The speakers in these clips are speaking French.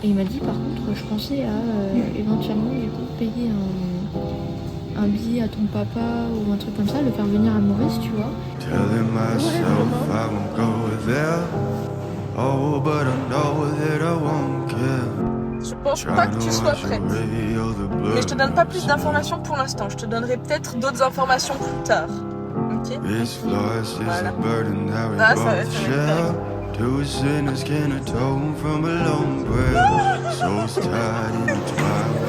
Et il m'a dit par contre, je pensais à éventuellement du coup payer un billet à ton papa ou un truc comme ça, le faire venir à Maurice, tu vois. Telling myself I won't go there. Oh, but I know that I won't care. Je pense pas que tu sois prête. Mais je te donne pas plus d'informations pour l'instant. Je te donnerai peut-être d'autres informations plus tard. Ok? Voilà. Là, ça va être super. Two sinners can atone from a long breath. Souls tied in the twilight,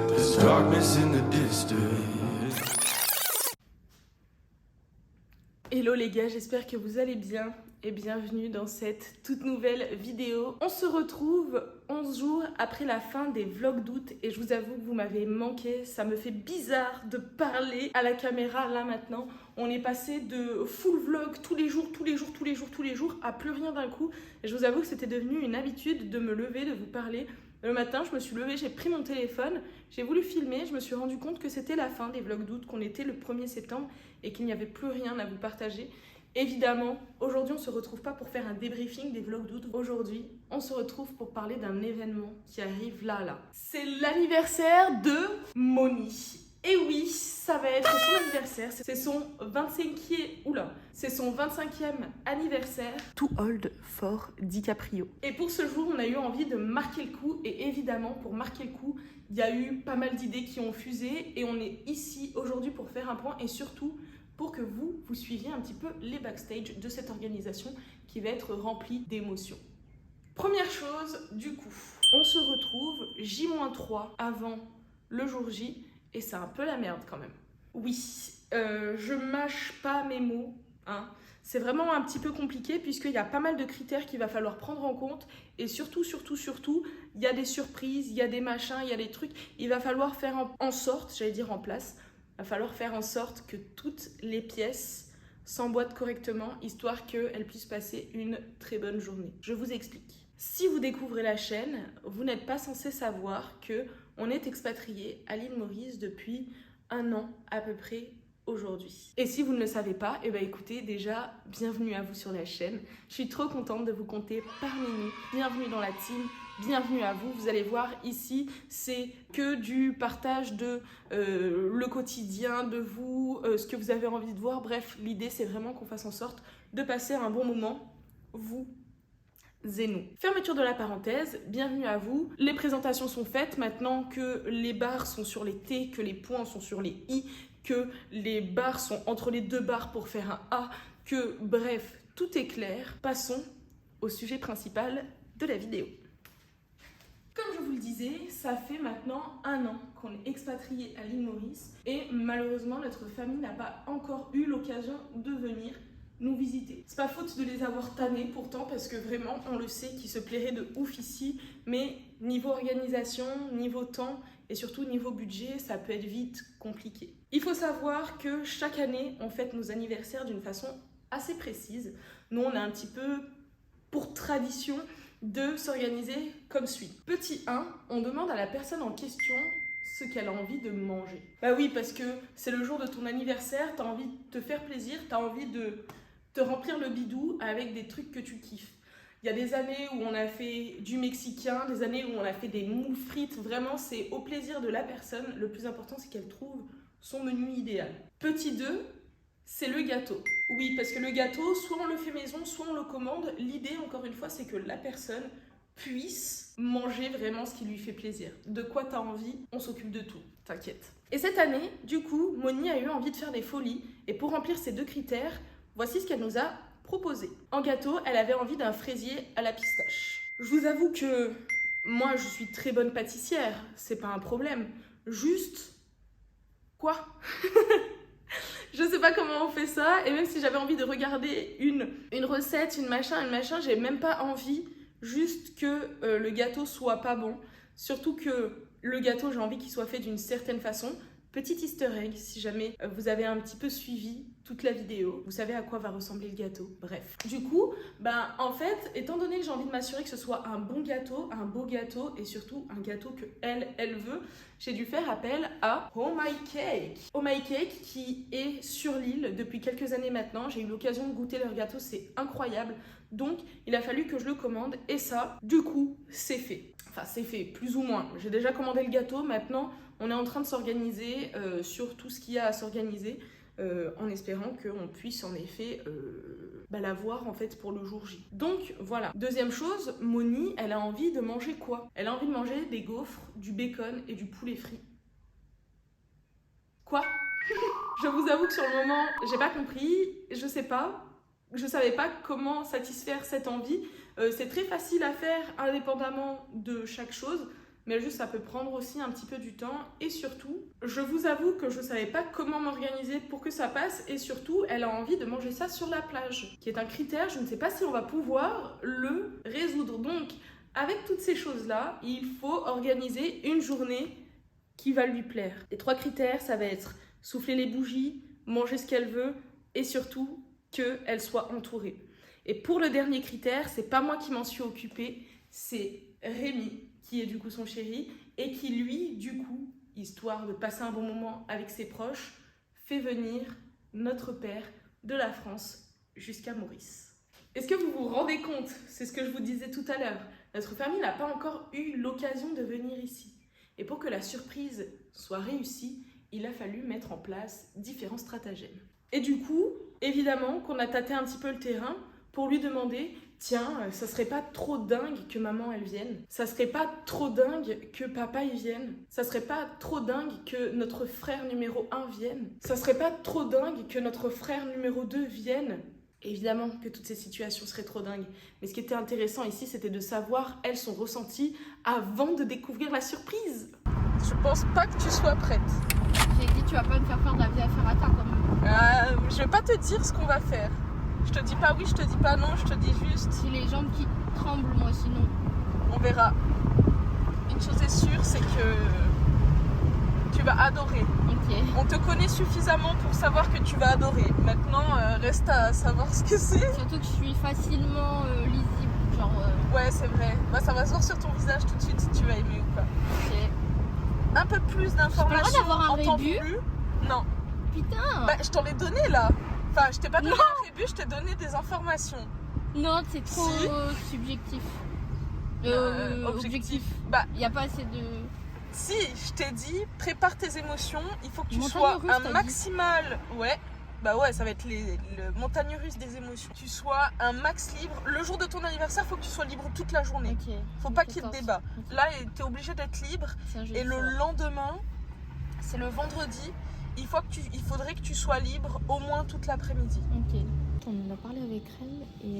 there's darkness in the distance. Hello les gars, j'espère que vous allez bien et bienvenue dans cette toute nouvelle vidéo. On se retrouve 11 jours après la fin des vlogs d'août et je vous avoue que vous m'avez manqué. Ça me fait bizarre de parler à la caméra là maintenant. On est passé de full vlog tous les jours à plus rien d'un coup. Et je vous avoue que c'était devenu une habitude de me lever, de vous parler. Le matin, je me suis levée, j'ai pris mon téléphone, j'ai voulu filmer, je me suis rendu compte que c'était la fin des vlogs d'août, qu'on était le 1er septembre et qu'il n'y avait plus rien à vous partager. Évidemment, aujourd'hui, on ne se retrouve pas pour faire un débriefing des vlogs d'août. Aujourd'hui, on se retrouve pour parler d'un événement qui arrive là. C'est l'anniversaire de Moni. Et oui, ça va être son anniversaire. C'est son 25e anniversaire. Too old for DiCaprio. Et pour ce jour, on a eu envie de marquer le coup. Et évidemment, pour marquer le coup, il y a eu pas mal d'idées qui ont fusé. Et on est ici aujourd'hui pour faire un point et surtout pour que vous suiviez un petit peu les backstage de cette organisation qui va être remplie d'émotions. Première chose, du coup, on se retrouve J-3 avant le jour J. Et c'est un peu la merde quand même. Oui, je mâche pas mes mots, hein. C'est vraiment un petit peu compliqué puisqu'il y a pas mal de critères qu'il va falloir prendre en compte. Et surtout, il y a des surprises, il y a des machins, il y a des trucs. Il va falloir faire en sorte, j'allais dire en place, il va falloir faire en sorte que toutes les pièces s'emboîtent correctement, histoire qu'elles puissent passer une très bonne journée. Je vous explique. Si vous découvrez la chaîne, vous n'êtes pas censé savoir qu'on est expatrié à l'île Maurice depuis 1 an à peu près aujourd'hui. Et si vous ne le savez pas, eh ben écoutez, déjà, bienvenue à vous sur la chaîne. Je suis trop contente de vous compter parmi nous. Bienvenue dans la team, bienvenue à vous. Vous allez voir ici, c'est que du partage de le quotidien, de vous, ce que vous avez envie de voir. Bref, l'idée c'est vraiment qu'on fasse en sorte de passer un bon moment, vous et nous. Fermeture de la parenthèse, bienvenue à vous. Les présentations sont faites maintenant que les barres sont sur les T, que les points sont sur les I, que les barres sont entre les deux barres pour faire un A, que bref, tout est clair. Passons au sujet principal de la vidéo. Comme je vous le disais, ça fait maintenant 1 an qu'on est expatrié à l'île Maurice et malheureusement notre famille n'a pas encore eu l'occasion de venir nous visiter. C'est pas faute de les avoir tannés pourtant parce que vraiment on le sait qu'ils se plairaient de ouf ici, mais niveau organisation, niveau temps et surtout niveau budget, ça peut être vite compliqué. Il faut savoir que chaque année on fête nos anniversaires d'une façon assez précise. Nous on a un petit peu pour tradition de s'organiser comme suit. Petit 1, on demande à la personne en question ce qu'elle a envie de manger. Bah oui, parce que c'est le jour de ton anniversaire, t'as envie de te faire plaisir, t'as envie de te remplir le bidou avec des trucs que tu kiffes. Il y a des années où on a fait du mexicain, des années où on a fait des moules frites. Vraiment, c'est au plaisir de la personne. Le plus important, c'est qu'elle trouve son menu idéal. Petit 2, c'est le gâteau. Oui, parce que le gâteau, soit on le fait maison, soit on le commande. L'idée, encore une fois, c'est que la personne puisse manger vraiment ce qui lui fait plaisir. De quoi t'as envie, on s'occupe de tout, t'inquiète. Et cette année, du coup, Moni a eu envie de faire des folies. Et pour remplir ces 2 critères, voici ce qu'elle nous a proposé. En gâteau, elle avait envie d'un fraisier à la pistache. Je vous avoue que moi, je suis très bonne pâtissière, c'est pas un problème. Juste... quoi? Je sais pas comment on fait ça, et même si j'avais envie de regarder une recette, une machin, j'ai même pas envie juste que le gâteau soit pas bon. Surtout que le gâteau, j'ai envie qu'il soit fait d'une certaine façon. Petit easter egg, si jamais vous avez un petit peu suivi toute la vidéo. Vous savez à quoi va ressembler le gâteau. Bref. Du coup, en fait, étant donné que j'ai envie de m'assurer que ce soit un bon gâteau, un beau gâteau et surtout un gâteau que elle veut, j'ai dû faire appel à Oh My Cake. Oh My Cake qui est sur l'île depuis quelques années maintenant. J'ai eu l'occasion de goûter leur gâteau, c'est incroyable. Donc, il a fallu que je le commande et ça, du coup, c'est fait. Enfin, c'est fait, plus ou moins. J'ai déjà commandé le gâteau, maintenant, on est en train de s'organiser sur tout ce qu'il y a à s'organiser. En espérant qu'on puisse en effet l'avoir en fait pour le jour J. Donc voilà. Deuxième chose, Moni, elle a envie de manger quoi? Elle a envie de manger des gaufres, du bacon et du poulet frit. Quoi? Je vous avoue que sur le moment, j'ai pas compris, je sais pas. Je savais pas comment satisfaire cette envie. C'est très facile à faire indépendamment de chaque chose. Mais juste ça peut prendre aussi un petit peu du temps et surtout, je vous avoue que je ne savais pas comment m'organiser pour que ça passe et surtout, elle a envie de manger ça sur la plage, qui est un critère, je ne sais pas si on va pouvoir le résoudre. Donc, avec toutes ces choses-là, il faut organiser une journée qui va lui plaire. Les 3 critères, ça va être souffler les bougies, manger ce qu'elle veut et surtout qu'elle soit entourée. Et pour le dernier critère, c'est pas moi qui m'en suis occupée, c'est Rémi, qui est du coup son chéri, et qui lui, du coup, histoire de passer un bon moment avec ses proches, fait venir notre père de la France jusqu'à Maurice. Est-ce que vous vous rendez compte? C'est ce que je vous disais tout à l'heure. Notre famille n'a pas encore eu l'occasion de venir ici. Et pour que la surprise soit réussie, il a fallu mettre en place différents stratagèmes. Et du coup, évidemment qu'on a tâté un petit peu le terrain pour lui demander « Tiens, ça serait pas trop dingue que maman elle vienne? Ça serait pas trop dingue que papa y vienne? Ça serait pas trop dingue que notre frère numéro 1 vienne? Ça serait pas trop dingue que notre frère numéro 2 vienne ?» Évidemment que toutes ces situations seraient trop dingues. Mais ce qui était intéressant ici, c'était de savoir, elles, son ressenti avant de découvrir la surprise. Je pense pas que tu sois prête. J'ai dit, tu vas pas me faire faire de la vie à Ferrata quand même. Je vais pas te dire ce qu'on va faire. Je te dis pas oui, je te dis pas non, je te dis juste... J'ai les jambes qui tremblent, moi, sinon. On verra. Une chose est sûre, c'est que tu vas adorer. Ok. On te connaît suffisamment pour savoir que tu vas adorer. Maintenant, reste à savoir ce que c'est. Surtout que je suis facilement lisible, genre... Ouais, c'est vrai. Ça va se voir sur ton visage tout de suite si tu vas aimer ou pas. Ok. Un peu plus d'informations d'avoir un en temps rébut voulu. Non. Putain. Je t'en ai donné là. Enfin, je t'ai pas donné un rébut, je t'ai donné des informations. Non, c'est trop subjectif. Objectif. Il n'y a pas assez de... Si, je t'ai dit, prépare tes émotions, il faut que tu Montagne sois russe, un t'as maximal... Ouais, ça va être le montagne russe des émotions. Tu sois un max libre. Le jour de ton anniversaire, il faut que tu sois libre toute la journée. Ok. Faut pas qu'il y ait de débat. Okay. Là, t'es obligé d'être libre. Et le lendemain, c'est le vendredi, il faudrait que tu sois libre au moins toute l'après-midi. Ok. On en a parlé avec elle,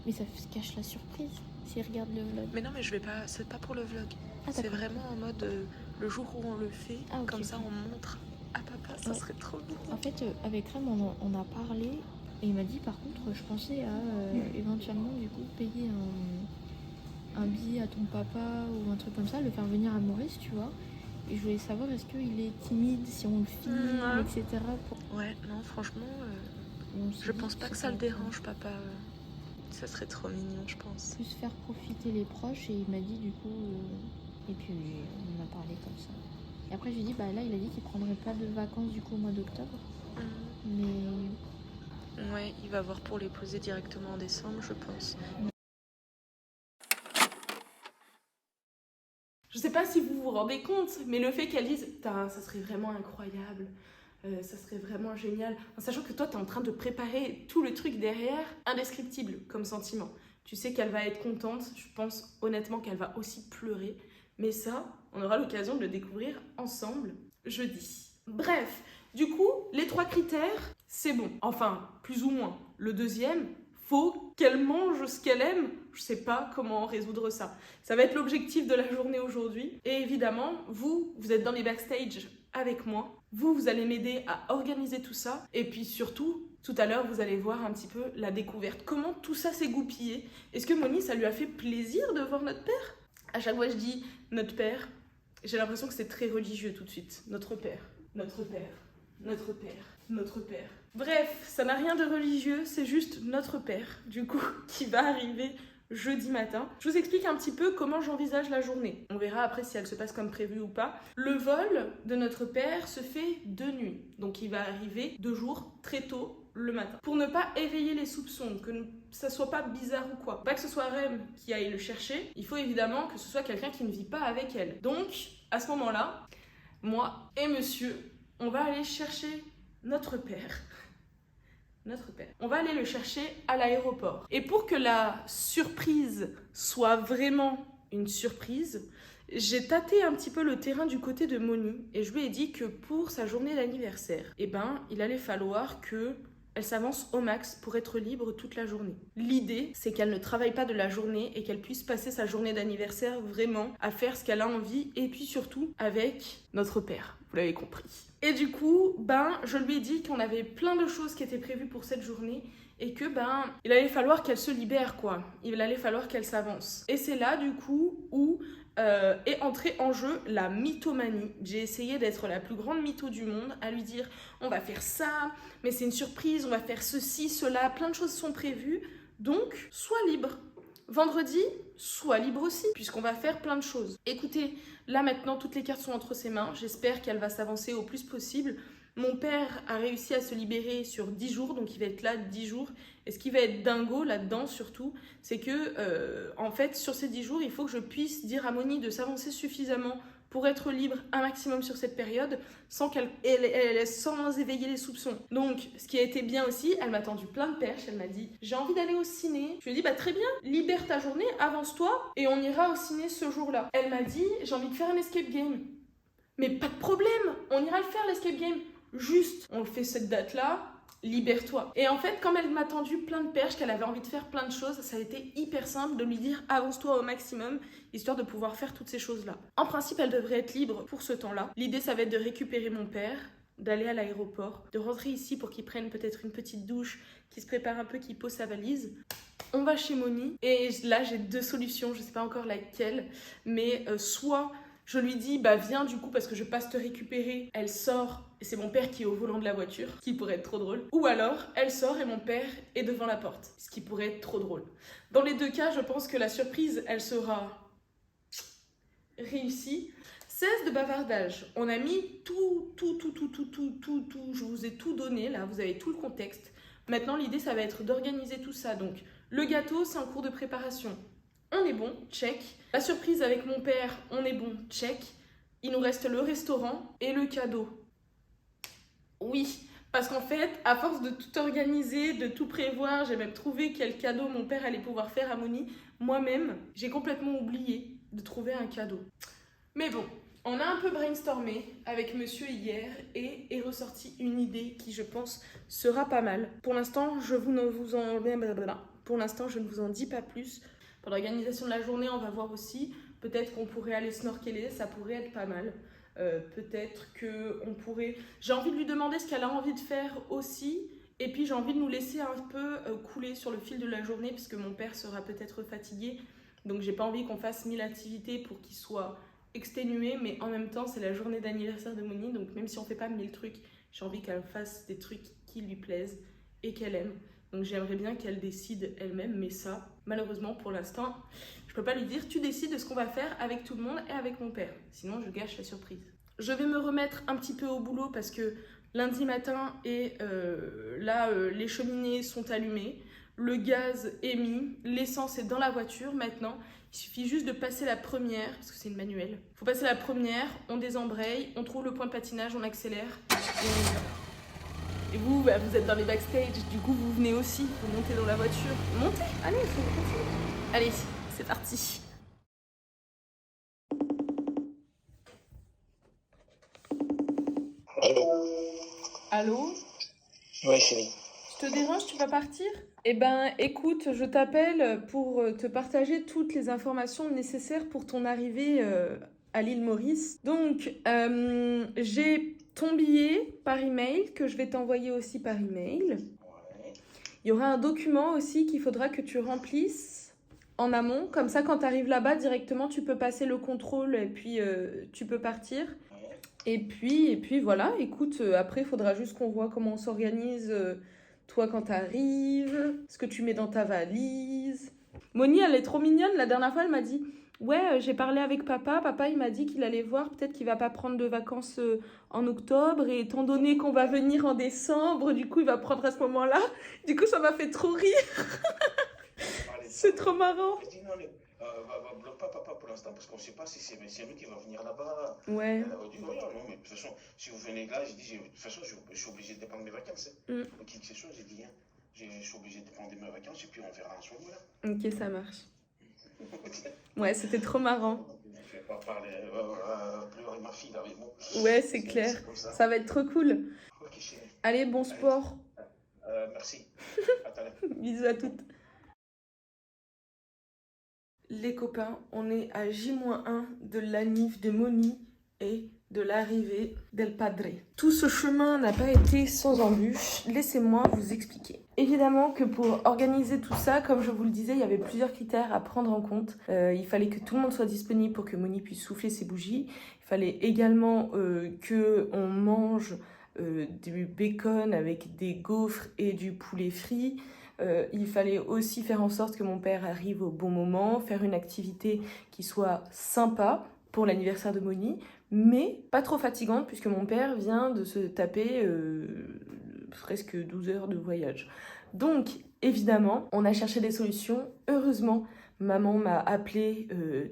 mais ça cache la surprise s'ils regardent le vlog. Mais non, mais je vais pas. C'est pas pour le vlog. C'est vraiment en mode le jour où on le fait, comme ça on montre à papa, ça serait trop bien. En fait, avec Rem, on a parlé et il m'a dit par contre, je pensais à éventuellement du coup payer un billet à ton papa ou un truc comme ça, le faire venir à Maurice, tu vois. Et je voulais savoir est-ce qu'il est timide si on le filme, etc. Ouais, non, franchement, je pense pas que ça le dérange, papa. Ça serait trop mignon, je pense. Plus faire profiter les proches et il m'a dit du coup... Et puis on en a parlé comme ça. Et après je lui ai dit, là il a dit qu'il prendrait pas de vacances du coup au mois d'octobre. Mais... Ouais, il va voir pour les poser directement en décembre, je pense. Je sais pas si vous vous rendez compte, mais le fait qu'elle dise « ça serait vraiment incroyable », ça serait vraiment génial. En sachant que toi, tu es en train de préparer tout le truc derrière, indescriptible comme sentiment. Tu sais qu'elle va être contente, je pense honnêtement qu'elle va aussi pleurer. Mais ça, on aura l'occasion de le découvrir ensemble jeudi. Bref, du coup, les 3 critères, c'est bon. Enfin, plus ou moins. Le deuxième, faut qu'elle mange ce qu'elle aime. Je sais pas comment résoudre ça. Ça va être l'objectif de la journée aujourd'hui. Et évidemment, vous êtes dans les backstage avec moi. Vous allez m'aider à organiser tout ça. Et puis surtout, tout à l'heure, vous allez voir un petit peu la découverte. Comment tout ça s'est goupillé. Est-ce que Moni, ça lui a fait plaisir de voir notre père? À chaque fois, je dis notre père. J'ai l'impression que c'est très religieux tout de suite. Notre père. Notre père. Notre père. Notre père. Bref, ça n'a rien de religieux, c'est juste notre père, du coup, qui va arriver jeudi matin. Je vous explique un petit peu comment j'envisage la journée. On verra après si elle se passe comme prévu ou pas. Le vol de notre père se fait de nuit. Donc il va arriver de jour, très tôt, le matin. Pour ne pas éveiller les soupçons, que ça soit pas bizarre ou quoi. Pas que ce soit Rem qui aille le chercher, il faut évidemment que ce soit quelqu'un qui ne vit pas avec elle. Donc, à ce moment-là, moi et monsieur, on va aller chercher notre père. Notre père. On va aller le chercher à l'aéroport. Et pour que la surprise soit vraiment une surprise, j'ai tâté un petit peu le terrain du côté de Moni et je lui ai dit que pour sa journée d'anniversaire, il allait falloir que elle s'avance au max pour être libre toute la journée. L'idée, c'est qu'elle ne travaille pas de la journée et qu'elle puisse passer sa journée d'anniversaire vraiment à faire ce qu'elle a envie et puis surtout avec notre père. Vous l'avez compris. Et du coup, je lui ai dit qu'on avait plein de choses qui étaient prévues pour cette journée et que, il allait falloir qu'elle se libère, quoi. Il allait falloir qu'elle s'avance. Et c'est là, du coup, où est entrée en jeu la mythomanie. J'ai essayé d'être la plus grande mytho du monde, à lui dire on va faire ça, mais c'est une surprise, on va faire ceci, cela, plein de choses sont prévues, donc sois libre. Vendredi, sois libre aussi, puisqu'on va faire plein de choses. Écoutez, là maintenant, toutes les cartes sont entre ses mains, j'espère qu'elle va s'avancer au plus possible. Mon père a réussi à se libérer sur 10 jours, donc il va être là 10 jours. Et ce qui va être dingo là-dedans surtout, c'est que, en fait, sur ces 10 jours, il faut que je puisse dire à Moni de s'avancer suffisamment pour être libre un maximum sur cette période, sans éveiller les soupçons. Donc, ce qui a été bien aussi, elle m'a tendu plein de perches, elle m'a dit « J'ai envie d'aller au ciné ». Je lui ai dit « Très bien, libère ta journée, avance-toi et on ira au ciné ce jour-là ». Elle m'a dit « J'ai envie de faire un escape game ». Mais pas de problème, on ira le faire l'escape game. Juste, on le fait cette date-là, libère-toi. Et en fait, comme elle m'a tendu plein de perches, qu'elle avait envie de faire plein de choses, ça a été hyper simple de lui dire avance-toi au maximum, histoire de pouvoir faire toutes ces choses-là. En principe, elle devrait être libre pour ce temps-là. L'idée, ça va être de récupérer mon père, d'aller à l'aéroport, de rentrer ici pour qu'il prenne peut-être une petite douche, qu'il se prépare un peu, qu'il pose sa valise. On va chez Moni, et là, j'ai 2 solutions, je sais pas encore laquelle, mais soit... Je lui dis, viens du coup parce que je passe te récupérer. Elle sort et c'est mon père qui est au volant de la voiture, ce qui pourrait être trop drôle. Ou alors, elle sort et mon père est devant la porte, ce qui pourrait être trop drôle. Dans les 2 cas, je pense que la surprise, elle sera réussie. Cesse de bavardage. On a mis tout. Je vous ai tout donné, là, vous avez tout le contexte. Maintenant, l'idée, ça va être d'organiser tout ça. Donc, le gâteau, c'est en cours de préparation. On est bon, check. La surprise avec mon père, on est bon, check. Il nous reste le restaurant et le cadeau. Oui, parce qu'en fait, à force de tout organiser, de tout prévoir, j'ai même trouvé quel cadeau mon père allait pouvoir faire à Moni. Moi-même, j'ai complètement oublié de trouver un cadeau. Mais bon, on a un peu brainstormé avec monsieur hier et est ressorti une idée qui, je pense, sera pas mal. Pour l'instant, je ne vous en dis pas plus. Pour l'organisation de la journée, on va voir aussi. Peut-être qu'on pourrait aller snorkeler, ça pourrait être pas mal. Peut-être qu'on pourrait... J'ai envie de lui demander ce qu'elle a envie de faire aussi. Et puis j'ai envie de nous laisser un peu couler sur le fil de la journée puisque mon père sera peut-être fatigué. Donc j'ai pas envie qu'on fasse 1000 activités pour qu'il soit exténué. Mais en même temps, c'est la journée d'anniversaire de Moni. Donc même si on fait pas 1000 trucs, j'ai envie qu'elle fasse des trucs qui lui plaisent et qu'elle aime. Donc j'aimerais bien qu'elle décide elle-même, mais ça, malheureusement, pour l'instant, je peux pas lui dire « tu décides de ce qu'on va faire avec tout le monde et avec mon père ». Sinon, je gâche la surprise. Je vais me remettre un petit peu au boulot parce que lundi matin, les cheminées sont allumées, le gaz est mis, l'essence est dans la voiture maintenant. Il suffit juste de passer la première, parce que c'est une manuelle. Il faut passer la première, on désembraye, on trouve le point de patinage, on accélère et on y va. Et vous, vous êtes dans les backstage, du coup vous venez aussi, vous montez dans la voiture. Montez, allez, c'est parti. Allez, c'est parti. Allô? Ouais, chérie. Je te dérange, tu vas partir? Eh ben, écoute, je t'appelle pour te partager toutes les informations nécessaires pour ton arrivée à l'île Maurice. Donc, j'ai ton billet par email que je vais t'envoyer aussi par email. Ouais. Il y aura un document aussi qu'il faudra que tu remplisses en amont. Comme ça, quand tu arrives là-bas, directement, tu peux passer le contrôle et puis tu peux partir. Ouais. Et puis voilà, écoute, après, il faudra juste qu'on voit comment on s'organise, toi, quand t'arrives, ce que tu mets dans ta valise. Moni, elle est trop mignonne. La dernière fois, elle m'a dit, ouais, j'ai parlé avec papa. Papa, il m'a dit qu'il allait voir, peut-être qu'il va pas prendre de vacances en octobre. Et étant donné qu'on va venir en décembre, du coup, il va prendre à ce moment-là. Du coup, ça m'a fait trop rire. C'est trop marrant. Je dis non, bloque pas papa pour l'instant parce qu'on ne sait pas si c'est lui qui va venir là-bas. Ouais. Elle a dit, ouais, non, mais de toute façon, si vous venez là, j'ai dit, de toute façon, je suis obligé de prendre mes vacances. Donc, c'est sûr, j'ai dit, hein, je suis obligé de prendre mes vacances et puis on verra à ce moment-là. Ok, ça marche. Ouais, c'était trop marrant. Je vais pas parler, pleurer ma fille là avec moi. Ouais, c'est clair. Ça va être trop cool. Ok, chérie. Allez, bon sport. Merci. À tout à l'heure. Bisous à toutes. Les copains, on est à J-1 de l'anniv de Moni et de l'arrivée d'El Padre. Tout ce chemin n'a pas été sans embûches, laissez-moi vous expliquer. Évidemment que pour organiser tout ça, comme je vous le disais, il y avait plusieurs critères à prendre en compte. Il fallait que tout le monde soit disponible pour que Moni puisse souffler ses bougies. Il fallait également qu'on mange du bacon avec des gaufres et du poulet frit. Il fallait aussi faire en sorte que mon père arrive au bon moment, faire une activité qui soit sympa pour l'anniversaire de Moni, mais pas trop fatigante puisque mon père vient de se taper presque 12 heures de voyage. Donc, évidemment, on a cherché des solutions. Heureusement, maman m'a appelé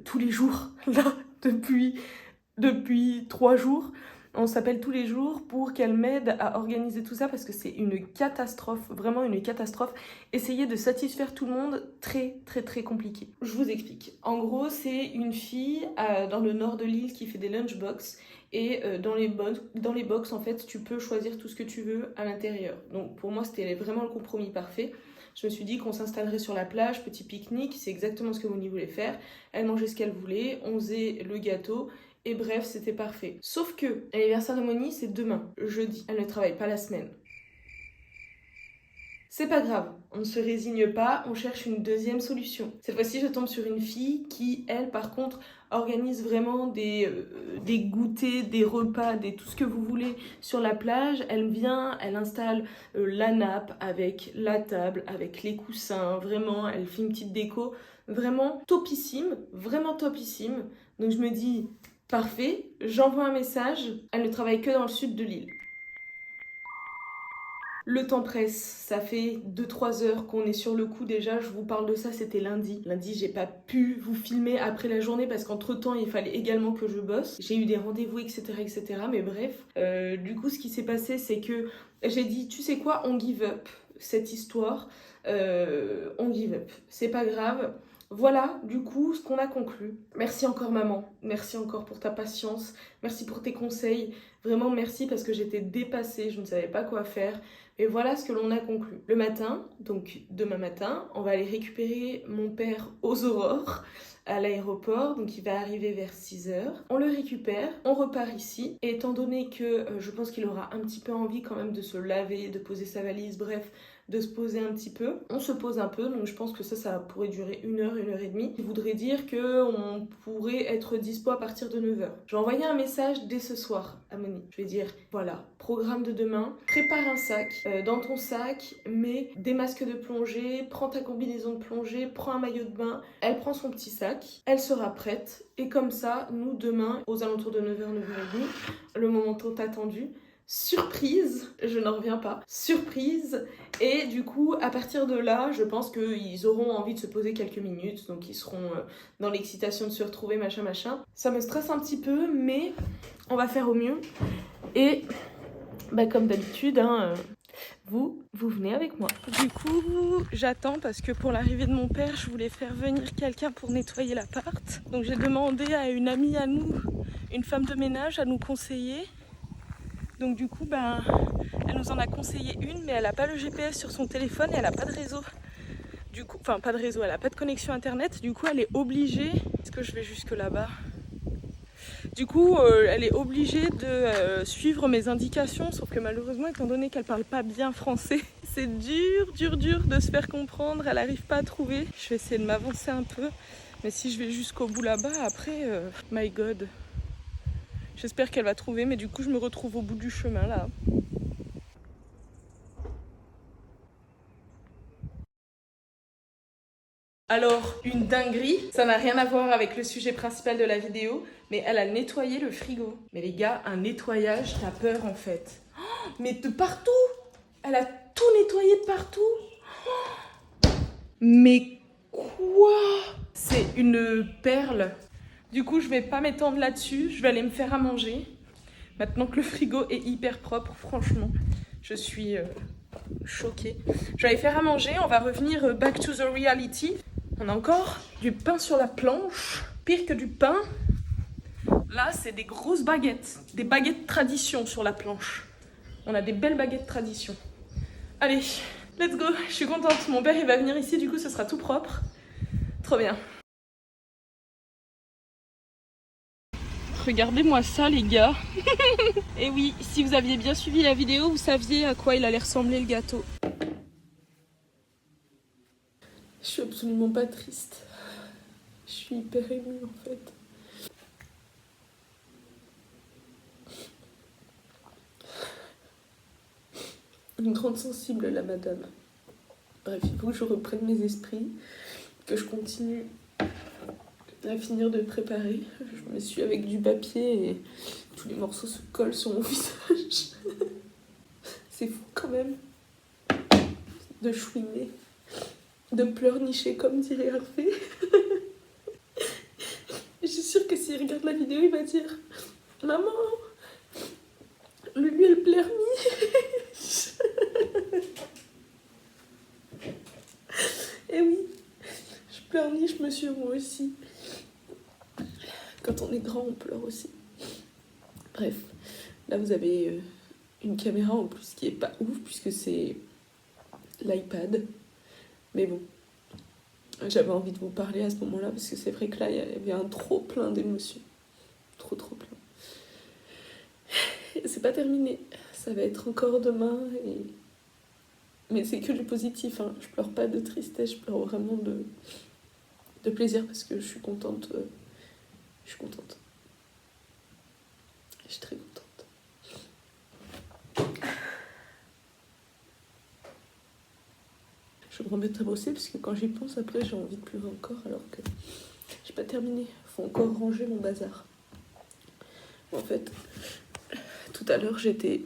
tous les jours, là, depuis 3 jours. On s'appelle tous les jours pour qu'elle m'aide à organiser tout ça parce que c'est une catastrophe, vraiment une catastrophe. Essayer de satisfaire tout le monde, très très très compliqué. Je vous explique. En gros, c'est une fille dans le nord de l'île qui fait des lunchbox et dans les box, en fait, tu peux choisir tout ce que tu veux à l'intérieur. Donc pour moi, c'était vraiment le compromis parfait. Je me suis dit qu'on s'installerait sur la plage, petit pique-nique, c'est exactement ce que Moni voulait faire. Elle mangeait ce qu'elle voulait, on faisait le gâteau. Et bref, c'était parfait. Sauf que l'anniversaire de Moni, c'est demain, jeudi. Elle ne travaille pas la semaine. C'est pas grave, on ne se résigne pas, on cherche une deuxième solution. Cette fois-ci, je tombe sur une fille qui, elle, par contre, organise vraiment des goûters, des repas, tout ce que vous voulez sur la plage. Elle vient, elle installe la nappe avec la table, avec les coussins. Vraiment, elle fait une petite déco. Vraiment topissime, vraiment topissime. Donc je me dis... Parfait, j'envoie un message, elle ne travaille que dans le sud de l'île. Le temps presse, ça fait 2-3 heures qu'on est sur le coup déjà, je vous parle de ça, c'était lundi. Lundi, j'ai pas pu vous filmer après la journée parce qu'entre temps, il fallait également que je bosse. J'ai eu des rendez-vous, etc., mais bref. Du coup, ce qui s'est passé, c'est que j'ai dit, tu sais quoi, on give up cette histoire, on give up, c'est pas grave. Voilà, du coup, ce qu'on a conclu. Merci encore maman, merci encore pour ta patience, merci pour tes conseils, vraiment merci parce que j'étais dépassée, je ne savais pas quoi faire. Et voilà ce que l'on a conclu. Le matin, donc demain matin, on va aller récupérer mon père aux aurores à l'aéroport, donc il va arriver vers 6h. On le récupère, on repart ici, et étant donné que je pense qu'il aura un petit peu envie quand même de se laver, de poser sa valise, bref, de se poser un petit peu. On se pose un peu, donc je pense que ça pourrait durer 1 heure, 1 heure et demie. Ça voudrait dire qu'on pourrait être dispo à partir de 9h. Je vais envoyer un message dès ce soir à Moni. Je vais dire, voilà, programme de demain, prépare un sac. Dans ton sac, mets des masques de plongée, prends ta combinaison de plongée, prends un maillot de bain. Elle prend son petit sac, elle sera prête. Et comme ça, nous, demain, aux alentours de 9h, 9h30, le moment tant attendu, surprise, je n'en reviens pas, surprise, et du coup à partir de là je pense qu'ils auront envie de se poser quelques minutes, donc ils seront dans l'excitation de se retrouver, machin. Ça me stresse un petit peu, mais on va faire au mieux, et comme d'habitude, vous venez avec moi. Du coup, j'attends parce que pour l'arrivée de mon père, je voulais faire venir quelqu'un pour nettoyer l'appart, donc j'ai demandé à une amie à nous, une femme de ménage, à nous conseiller. Donc du coup, elle nous en a conseillé une, mais elle n'a pas le GPS sur son téléphone et elle n'a pas de réseau. Du coup, enfin pas de réseau, elle n'a pas de connexion internet. Du coup, elle est obligée. Est-ce que je vais jusque là-bas ? Du coup, elle est obligée de suivre mes indications, sauf que malheureusement, étant donné qu'elle parle pas bien français, c'est dur de se faire comprendre. Elle n'arrive pas à trouver. Je vais essayer de m'avancer un peu, mais si je vais jusqu'au bout là-bas, après, my God. J'espère qu'elle va trouver, mais du coup je me retrouve au bout du chemin là. Alors, une dinguerie, ça n'a rien à voir avec le sujet principal de la vidéo, mais elle a nettoyé le frigo. Mais les gars, un nettoyage, t'as peur en fait. Oh, mais de partout! Elle a tout nettoyé de partout! Oh, mais quoi? C'est une perle. Du coup, je vais pas m'étendre là-dessus, je vais aller me faire à manger. Maintenant que le frigo est hyper propre, franchement, je suis choquée. Je vais aller faire à manger, on va revenir back to the reality. On a encore du pain sur la planche. Pire que du pain, là, c'est des grosses baguettes. Des baguettes tradition sur la planche. On a des belles baguettes tradition. Allez, let's go. Je suis contente. Mon père, il va venir ici, du coup, ce sera tout propre. Trop bien. Regardez-moi ça, les gars. Et oui, si vous aviez bien suivi la vidéo, vous saviez à quoi il allait ressembler le gâteau. Je suis absolument pas triste. Je suis hyper émue en fait. Une grande sensible la madame. Bref, il faut que je reprenne mes esprits, que je continue à finir de préparer. Je me suis avec du papier et tous les morceaux se collent sur mon visage. C'est fou quand même de chouiner. De pleurnicher comme dirait Hervé. Je suis sûre que s'il regarde la vidéo, il va dire « Maman, Lulu, elle pleurniche !» Et oui, je pleurniche, monsieur, moi aussi. Quand on est grand, on pleure aussi. Bref, là vous avez une caméra en plus qui est pas ouf puisque c'est l'iPad. Mais bon, j'avais envie de vous parler à ce moment-là parce que c'est vrai que là, il y avait un trop plein d'émotions. Trop plein. Et c'est pas terminé. Ça va être encore demain. Mais c'est que du positif. Hein. Je pleure pas de tristesse, je pleure vraiment de plaisir parce que je suis contente. Je suis contente. Je suis très contente. Je vais me remettre à bosser parce que quand j'y pense après j'ai envie de pleurer encore alors que j'ai pas terminé. Faut encore ranger mon bazar. En fait, tout à l'heure j'étais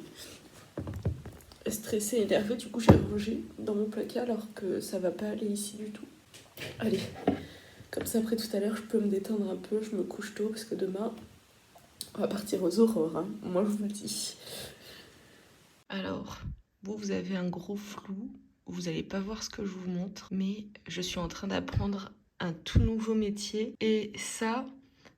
stressée, énervée, du coup j'ai rangé dans mon placard alors que ça va pas aller ici du tout. Allez, comme ça après tout à l'heure je peux me détendre un peu, je me couche tôt parce que demain on va partir aux aurores, hein. Moi je vous le dis. Alors, vous avez un gros flou. Vous n'allez pas voir ce que je vous montre, mais je suis en train d'apprendre un tout nouveau métier. Et ça,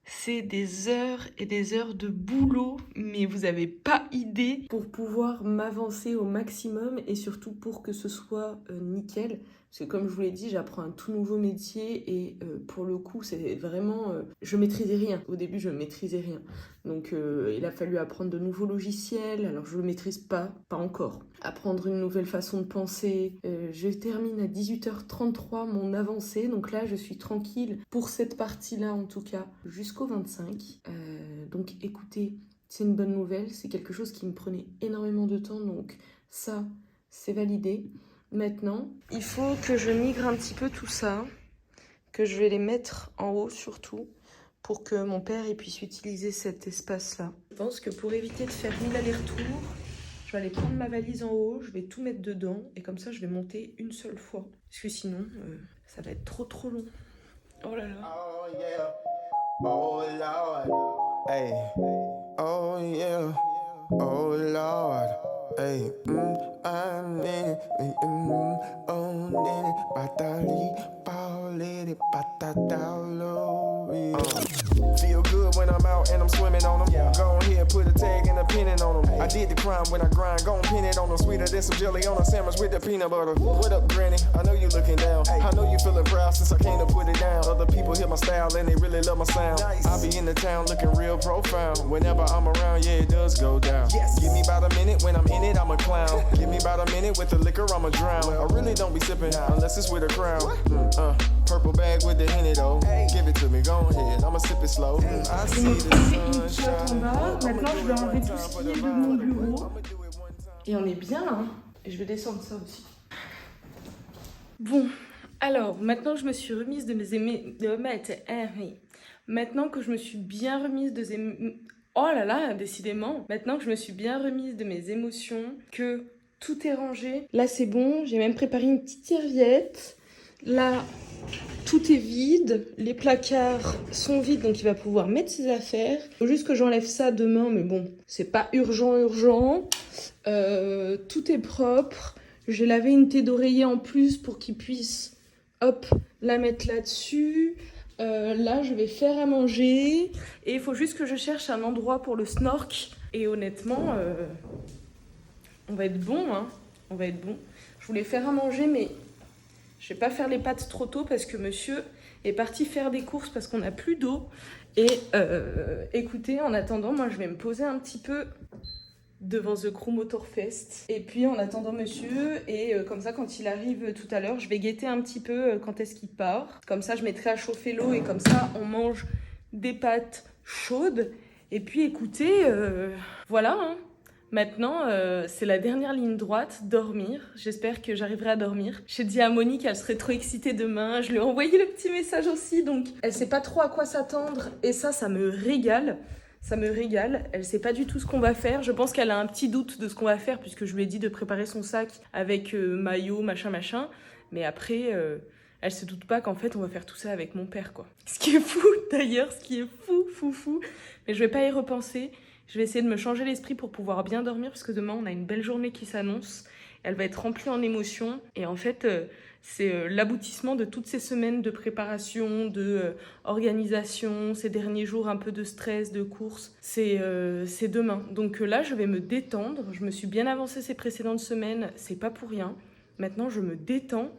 c'est des heures et des heures de boulot, mais vous n'avez pas idée pour pouvoir m'avancer au maximum et surtout pour que ce soit nickel. Parce que comme je vous l'ai dit, j'apprends un tout nouveau métier et pour le coup, c'est vraiment... je maîtrisais rien. Au début, je ne maîtrisais rien. Donc, il a fallu apprendre de nouveaux logiciels. Alors, je ne le maîtrise pas encore. Apprendre une nouvelle façon de penser. Je termine à 18h33 mon avancée. Donc là, je suis tranquille pour cette partie-là, en tout cas, jusqu'au 25. Donc, écoutez, c'est une bonne nouvelle. C'est quelque chose qui me prenait énormément de temps. Donc, ça, c'est validé. Maintenant, il faut que je migre un petit peu tout ça, que je vais les mettre en haut surtout, pour que mon père il puisse utiliser cet espace-là. Je pense que pour éviter de faire 1000 allers-retours, je vais aller prendre ma valise en haut, je vais tout mettre dedans, et comme ça je vais monter une seule fois. Parce que sinon, ça va être trop long. Oh là là. Oh yeah, oh Lord, hey, oh yeah, oh Lord. Hey, I'm in it, on it, patali, paulity, patatalo. Feel good when I'm out and I'm swimming on them. Yeah. Go ahead, put a tag and a pin on them. Hey. I did the crime when I grind, gon' pin it on them. Sweeter than some jelly on a sandwich with the peanut butter. What up, granny? I know you looking down. Hey. I know you feeling proud since I came to put it down. Other people hear my style and they really love my sound. Nice. I be in the town looking real profound. Whenever I'm around, yeah, it does go down. Yes. Give me about a minute when I'm in it, I'm a clown. Give me about a minute with the liquor, I'ma drown. I really don't be sipping unless it's with a crown. Purple bag with the Henny though. Give it to me, go ahead. I'ma sip it slow. I J'ai see monté the une sun culotte en bas. shine. Maintenant, je vais enlever tout ce qui est de mon bureau. Et on est bien, hein. Et je vais descendre ça aussi. Bon, alors, maintenant que je me suis remise de mes Maintenant que je me suis bien remise de Oh là là, décidément. Maintenant que je me suis bien remise de mes émotions, que tout est rangé. Là, c'est bon. J'ai même préparé une petite serviette. Là, tout est vide. Les placards sont vides, donc il va pouvoir mettre ses affaires. Il faut juste que j'enlève ça demain, mais bon, c'est pas urgent. Tout est propre. J'ai lavé une thé d'oreiller en plus pour qu'il puisse, hop, la mettre là-dessus. Là, je vais faire à manger. Et il faut juste que je cherche un endroit pour le snork. Et honnêtement, on va être bon, hein. On va être bon. Je voulais faire à manger, mais je vais pas faire les pâtes trop tôt parce que monsieur est parti faire des courses parce qu'on n'a plus d'eau. Et écoutez, en attendant, moi, je vais me poser un petit peu devant The Crew Motorfest. Et puis, en attendant monsieur, et comme ça, quand il arrive tout à l'heure, je vais guetter un petit peu quand est-ce qu'il part. Comme ça, je mettrai à chauffer l'eau et comme ça, on mange des pâtes chaudes. Et puis, écoutez, voilà, hein. Maintenant, c'est la dernière ligne droite, dormir. J'espère que j'arriverai à dormir. J'ai dit à Monique qu'elle serait trop excitée demain. Je lui ai envoyé le petit message aussi, donc elle sait pas trop à quoi s'attendre. Et ça me régale. Ça me régale. Elle sait pas du tout ce qu'on va faire. Je pense qu'elle a un petit doute de ce qu'on va faire puisque je lui ai dit de préparer son sac avec maillot, machin. Mais après, elle se doute pas qu'en fait, on va faire tout ça avec mon père, quoi. Ce qui est fou, d'ailleurs, ce qui est fou. Mais je vais pas y repenser. Je vais essayer de me changer l'esprit pour pouvoir bien dormir parce que demain, on a une belle journée qui s'annonce. Elle va être remplie en émotions. Et en fait, c'est l'aboutissement de toutes ces semaines de préparation, de organisation, ces derniers jours un peu de stress, de course. C'est demain. Donc là, je vais me détendre. Je me suis bien avancée ces précédentes semaines. C'est pas pour rien. Maintenant, je me détends.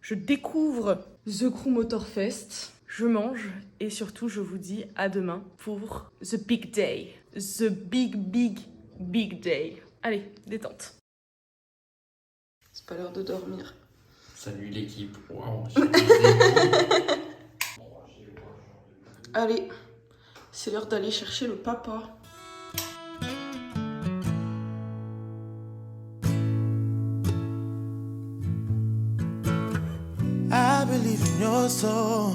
Je découvre The Crew Motorfest. Je mange et surtout, je vous dis à demain pour The Big Day. The big day. Allez, détente. C'est pas l'heure de dormir. Salut l'équipe. Waouh. Allez, c'est l'heure d'aller chercher le papa. I believe in your soul.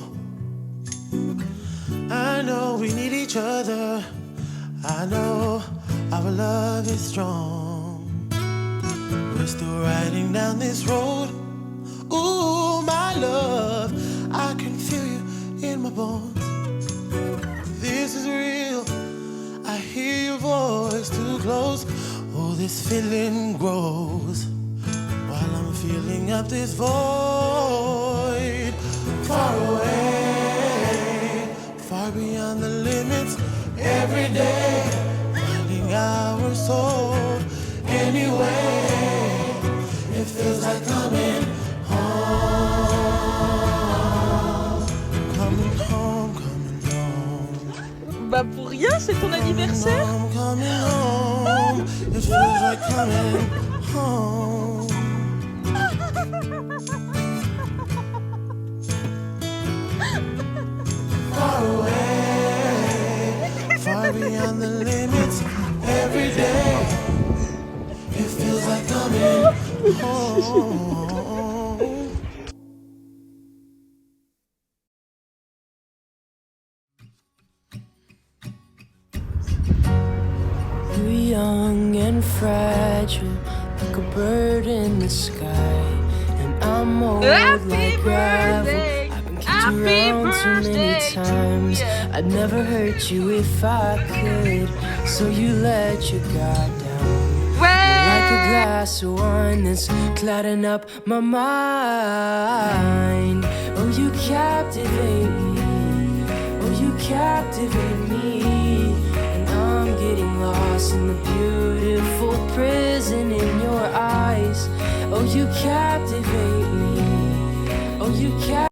I know we need each other. I know our love is strong. We're still riding down this road. Ooh, my love, I can feel you in my bones. This is real. I hear your voice too close. Oh, this feeling grows while I'm filling up this void. Far away, far beyond the limits. Every day, finding our soul. Anyway, it feels like coming home. Coming home, coming home. Bah pour rien, c'est ton anniversaire. Coming home, it feels like coming home. Far away, far beyond the limits. Every day, it feels like coming home. You're young and fragile, like a bird in the sky, and I'm old like gravel. Around too many times. I'd never hurt you if I could, so you let your guard down. You're like a glass of wine that's clouding up my mind. Oh, you captivate me. Oh, you captivate me. And I'm getting lost in the beautiful prison in your eyes. Oh, you captivate me. Oh, you captivate me.